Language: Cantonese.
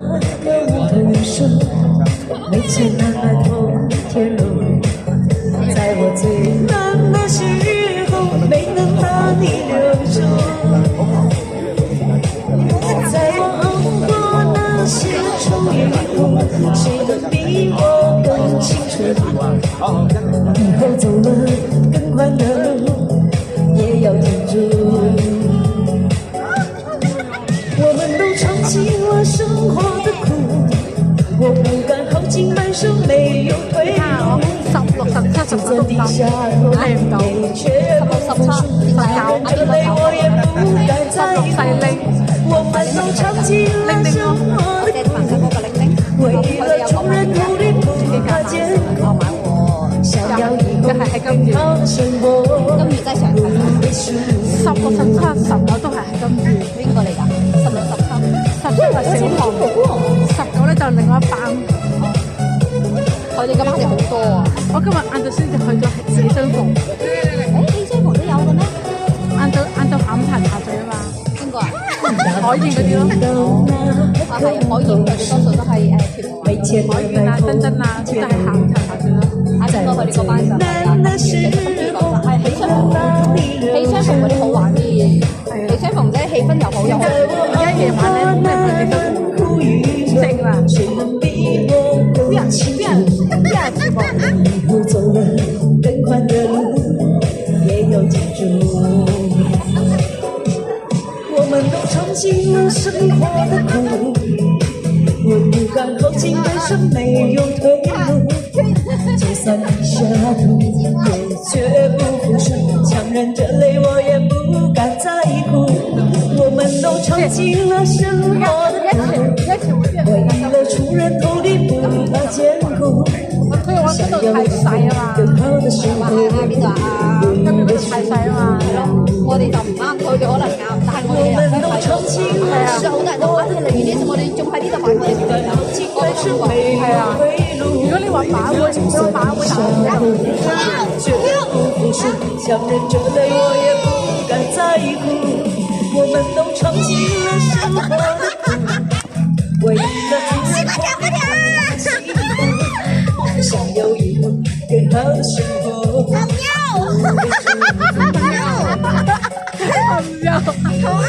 我的人生没钱难买头天路，在我最难的时候没能把你留住，在我熬过那些风雨后，谁能比我更清楚？以后走了更宽的路，也要记住。我们都尝尽了生活的苦，我不敢靠近，满手没有退路。就算低下头，你却不服输，含着泪我也不敢在乎。我们都尝尽了生活的苦，为了出人头地不怕艰苦，想要以後更好的生活。今月真係常睇16、17、19都係今月。邊個嚟㗎？16、17，17係小學，19咧就另外一班。佢哋今晚哋好多啊！我今日晏晝先至去咗喜相逢。誒，喜相逢都有嘅咩？晏晝下午茶水啊嘛。邊個啊？海燕嗰啲咯。啊係，海燕佢哋多數都係屯門海燕啊、珍珍啊，都係下午茶水咯。啊，邊個佢哋嗰班就係啊？其實今次講就係喜相逢，喜相逢嗰啲好玩啲。喜相逢啫，氣氛又好又好。而家夜晚咧，咩佢哋都靜啦。以后走了更宽的路，也要记住。我们都尝尽了生活的苦，我不敢靠近，人生没有退路。就算低下头，也绝不服输，强忍着泪我也不敢在乎。我们都尝尽了生活的苦，为了出人头地不怕艰苦，想要有更好的生活。邊度啊？今日嗰度太細啊嘛。我哋就唔啱，佢哋可能啱，但係我哋又真係係啊，好多人都話你寧願呢，我哋仲喺呢度買我哋唔得，我哋中國係啊。如果你話馬會，你話馬會打绝不服输，强忍着泪我也不敢在乎。我们都尝尽了生活的苦，为了出人头地想要以后更好的生活。朋友，唔有。好啊，